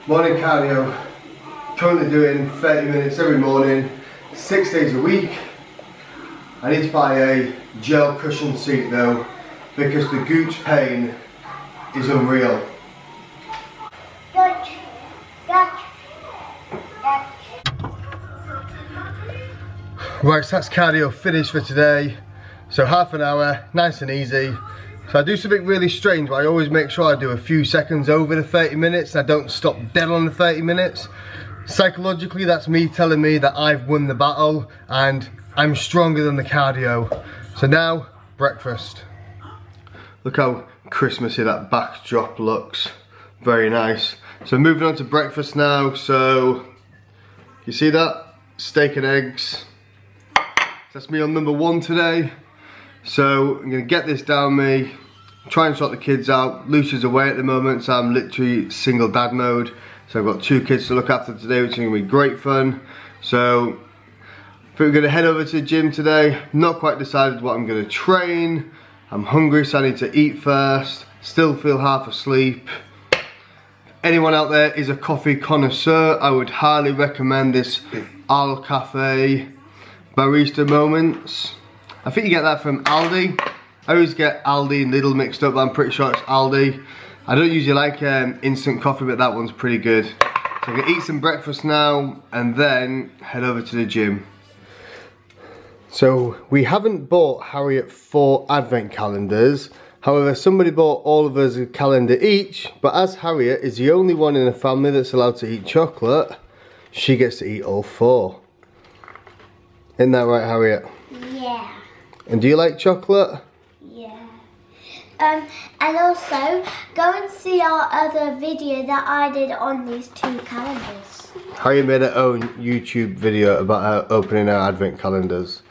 Morning cardio. Currently doing 30 minutes every morning, 6 days a week. I need to buy a gel cushion seat though, because the gooch pain is unreal. Right, so that's cardio finished for today. So half an hour, nice and easy. So I do something really strange, but I always make sure I do a few seconds over the 30 minutes. I don't stop dead on the 30 minutes. Psychologically, that's me telling me that I've won the battle and I'm stronger than the cardio. So now, breakfast. Look how Christmassy that backdrop looks. Very nice. So moving on to breakfast now. So, you see that? Steak and eggs. That's meal number 1 today. So I'm gonna get this down me, try and sort the kids out. Lucy's away at the moment, so I'm literally single dad mode. So I've got 2 kids to look after today, which is gonna be great fun. So I think we're gonna head over to the gym today. Not quite decided what I'm gonna train. I'm hungry, so I need to eat first. Still feel half asleep. Anyone out there is a coffee connoisseur, I would highly recommend this Al Cafe Barista Moments. I think you get that from Aldi. I always get Aldi and Lidl mixed up, but I'm pretty sure it's Aldi. I don't usually like instant coffee, but that one's pretty good. So I'm gonna eat some breakfast now and then head over to the gym. So we haven't bought Harriet 4 advent calendars. However, somebody bought all of us a calendar each, but as Harriet is the only one in the family that's allowed to eat chocolate, she gets to eat all 4. Isn't that right, Harriet? Yeah. And do you like chocolate? Yeah. And also, go and see our other video that I did on these 2 calendars. Harriet made her own YouTube video about her opening her advent calendars.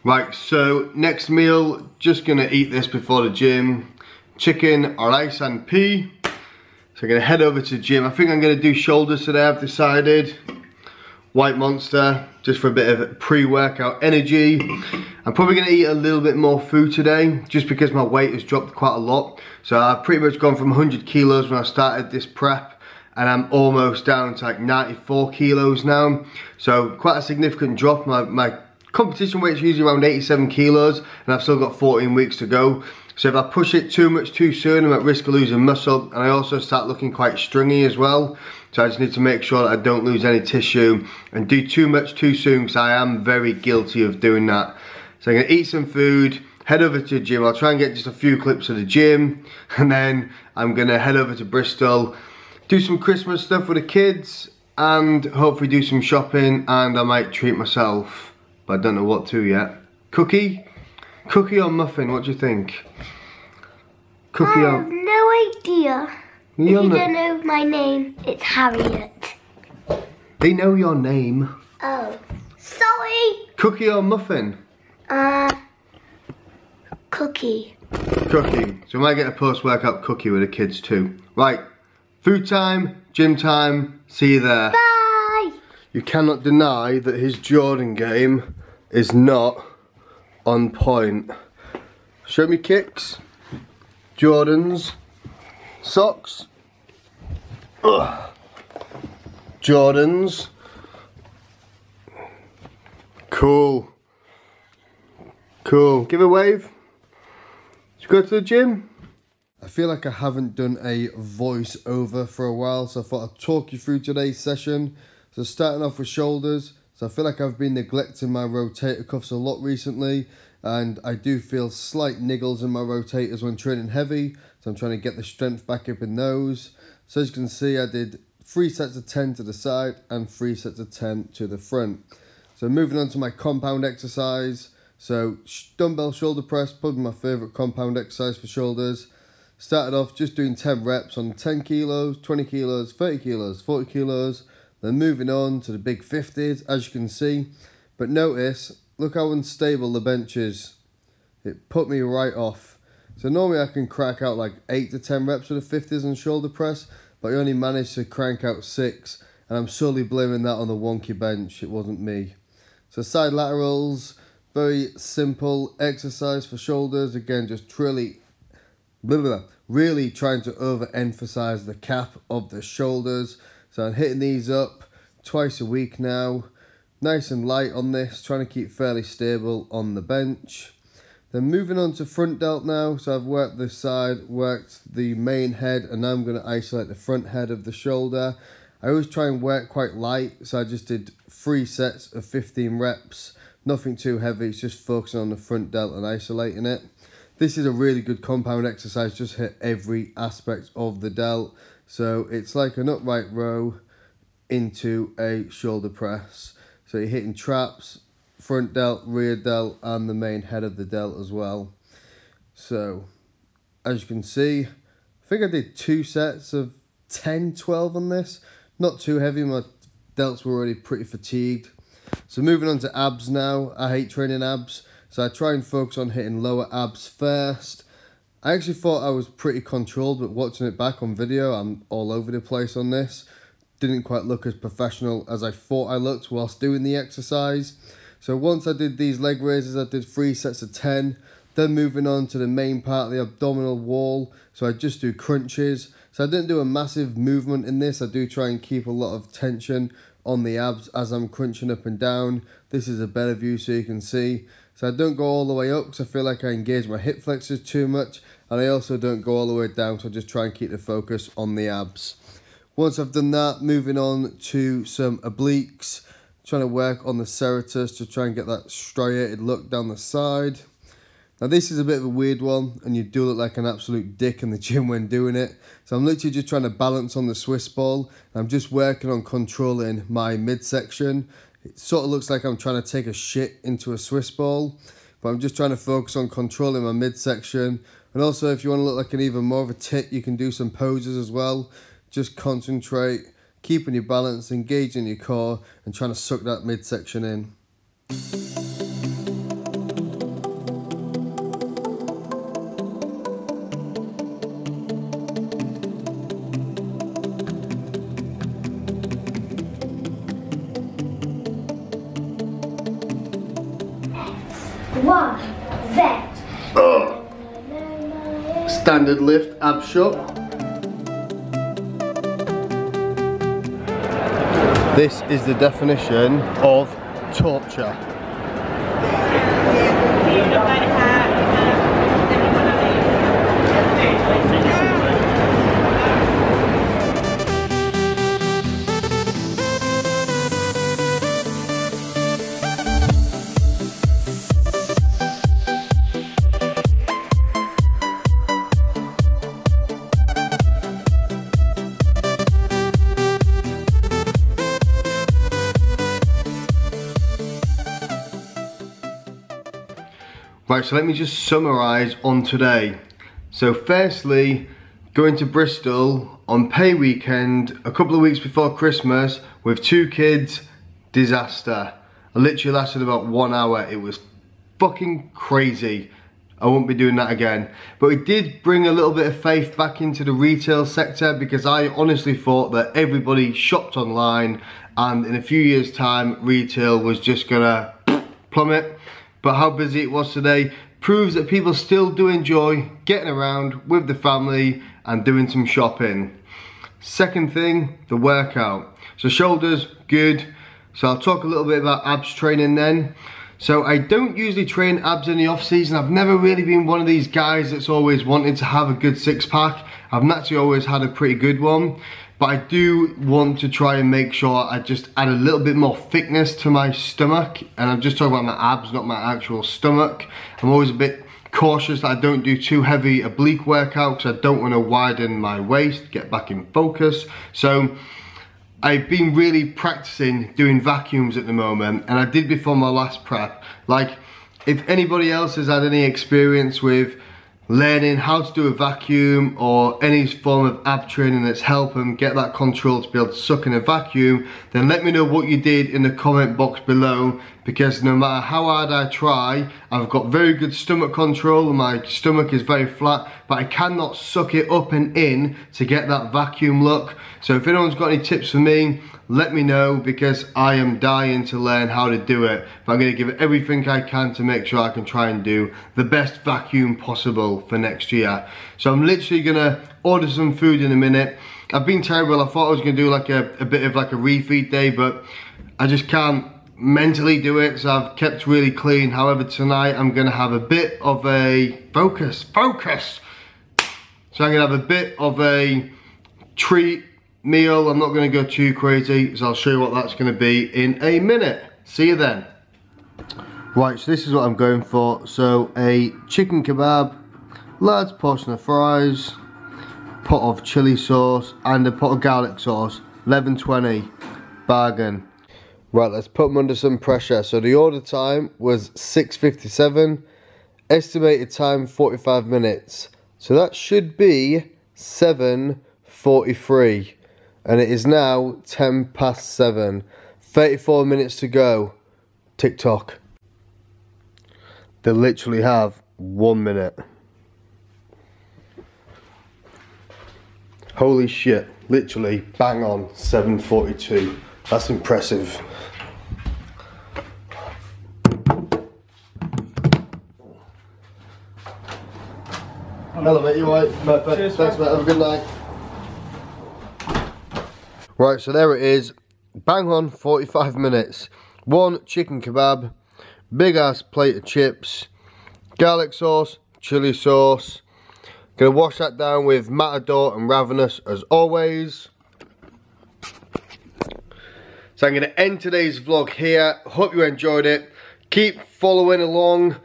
Right, so next meal, just gonna eat this before the gym. Chicken, rice and pea. So I'm gonna head over to the gym. I think I'm gonna do shoulders today, I've decided. White Monster, just for a bit of pre-workout energy. I'm probably gonna eat a little bit more food today, just because my weight has dropped quite a lot. So I've pretty much gone from 100 kilos when I started this prep, and I'm almost down to like 94 kilos now. So quite a significant drop. My competition weight is usually around 87 kilos, and I've still got 14 weeks to go. So if I push it too much too soon, I'm at risk of losing muscle, and I also start looking quite stringy as well. So I just need to make sure that I don't lose any tissue and do too much too soon, because I am very guilty of doing that. So I'm gonna eat some food, head over to the gym. I'll try and get just a few clips of the gym, and then I'm gonna head over to Bristol, do some Christmas stuff with the kids, and hopefully do some shopping, and I might treat myself. But I don't know what to yet. Cookie? Cookie or muffin? What do you think? Cookie I or... have no idea. If you don't know my name, it's Harriet. They know your name. Oh, sorry. Cookie or muffin? Cookie. Cookie. So we might get a post-workout cookie with the kids too. Right, food time, gym time, see you there. Bye. You cannot deny that his Jordan game is not on point. Show me kicks, Jordans, socks, ugh. Jordans, cool, cool. Give a wave. Did you go to the gym? I feel like I haven't done a voiceover for a while, so I thought I'd talk you through today's session. So starting off with shoulders, so I feel like I've been neglecting my rotator cuffs a lot recently, and I do feel slight niggles in my rotators when training heavy, so I'm trying to get the strength back up in those. So as you can see, I did 3 sets of 10 to the side and 3 sets of 10 to the front. So moving on to my compound exercise, so dumbbell shoulder press, probably my favourite compound exercise for shoulders. Started off just doing 10 reps on 10 kilos, 20 kilos, 30 kilos, 40 kilos, then moving on to the big 50s, as you can see. But notice, look how unstable the bench is. It put me right off. So normally I can crack out like 8 to 10 reps with the 50s and shoulder press, but I only managed to crank out 6, and I'm solely blaming that on the wonky bench. It wasn't me. So side laterals, very simple exercise for shoulders. Again, just really trying to overemphasize the cap of the shoulders. So I'm hitting these up twice a week now. Nice and light on this, trying to keep fairly stable on the bench. Then moving on to front delt now. So I've worked this side, worked the main head, and now I'm going to isolate the front head of the shoulder. I always try and work quite light, so I just did 3 sets of 15 reps. Nothing too heavy, it's just focusing on the front delt and isolating it. This is a really good compound exercise, just hit every aspect of the delt. So it's like an upright row into a shoulder press. So you're hitting traps, front delt, rear delt, and the main head of the delt as well. So as you can see, I think I did 2 sets of 10, 12 on this. Not too heavy, my delts were already pretty fatigued. So moving on to abs now. I hate training abs, so I try and focus on hitting lower abs first. I actually thought I was pretty controlled, but watching it back on video, I'm all over the place on this. Didn't quite look as professional as I thought I looked whilst doing the exercise. So once I did these leg raises, I did 3 sets of 10. Then moving on to the main part of the abdominal wall. So I just do crunches. So I didn't do a massive movement in this. I do try and keep a lot of tension on the abs as I'm crunching up and down. This is a better view so you can see. So I don't go all the way up because I feel like I engage my hip flexors too much. And I also don't go all the way down, so I just try and keep the focus on the abs. Once I've done that, moving on to some obliques. Trying to work on the serratus to try and get that striated look down the side. Now this is a bit of a weird one, and you do look like an absolute dick in the gym when doing it. So I'm literally just trying to balance on the Swiss ball. I'm just working on controlling my midsection. It sort of looks like I'm trying to take a shit into a Swiss ball, but I'm just trying to focus on controlling my midsection. And also, if you want to look like an even more of a tit, you can do some poses as well. Just concentrate, keeping your balance, engaging your core, and trying to suck that midsection in. One, set. Standard lift, abs shut. This is the definition of torture. Right, so let me just summarise on today. So firstly, going to Bristol on pay weekend a couple of weeks before Christmas with 2 kids, disaster. I literally lasted about 1 hour. It was fucking crazy. I won't be doing that again. But it did bring a little bit of faith back into the retail sector, because I honestly thought that everybody shopped online and in a few years' time retail was just gonna plummet. But how busy it was today proves that people still do enjoy getting around with the family and doing some shopping. Second thing, the workout. So shoulders, good. So I'll talk a little bit about abs training then. So I don't usually train abs in the off season. I've never really been one of these guys that's always wanted to have a good 6-pack. I've naturally always had a pretty good one. But I do want to try and make sure I just add a little bit more thickness to my stomach. And I'm just talking about my abs, not my actual stomach. I'm always a bit cautious that I don't do too heavy oblique workout, because I don't want to widen my waist, get back in focus. So I've been really practicing doing vacuums at the moment, and I did before my last prep. Like, if anybody else has had any experience with learning how to do a vacuum or any form of ab training that's helped them get that control to be able to suck in a vacuum, then let me know what you did in the comment box below, because no matter how hard I try, I've got very good stomach control and my stomach is very flat, but I cannot suck it up and in to get that vacuum look. So if anyone's got any tips for me, let me know, because I am dying to learn how to do it. But I'm going to give it everything I can to make sure I can try and do the best vacuum possible for next year. So I'm literally going to order some food in a minute. I've been terrible. I thought I was going to do like a bit of like a refeed day, but I just can't mentally do it, so I've kept really clean. However, tonight I'm going to have a bit of a focus. So I'm going to have a bit of a treat meal. I'm not going to go too crazy, so I'll show you what that's going to be in a minute. See you then. Right, so this is what I'm going for. So a chicken kebab, large portion of fries, pot of chili sauce and a pot of garlic sauce. 11.20, bargain. Right, let's put them under some pressure. So the order time was 6:57, estimated time 45 minutes. So that should be 7:43, and it is now 7:10. 34 minutes to go. TikTok. They literally have 1 minute. Holy shit, literally bang on 7:42. That's impressive. Hello mate, you alright? Perfect. Cheers, thanks mate, have a good night. Right, so there it is. Bang on 45 minutes. One chicken kebab, big ass plate of chips, garlic sauce, chili sauce. Gonna wash that down with Matador and Ravenous as always. So I'm going to end today's vlog here. Hope you enjoyed it. Keep following along.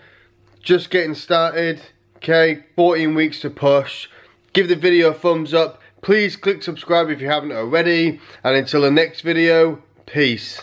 Just getting started. Okay, 14 weeks to push. Give the video a thumbs up. Please click subscribe if you haven't already. And until the next video, peace.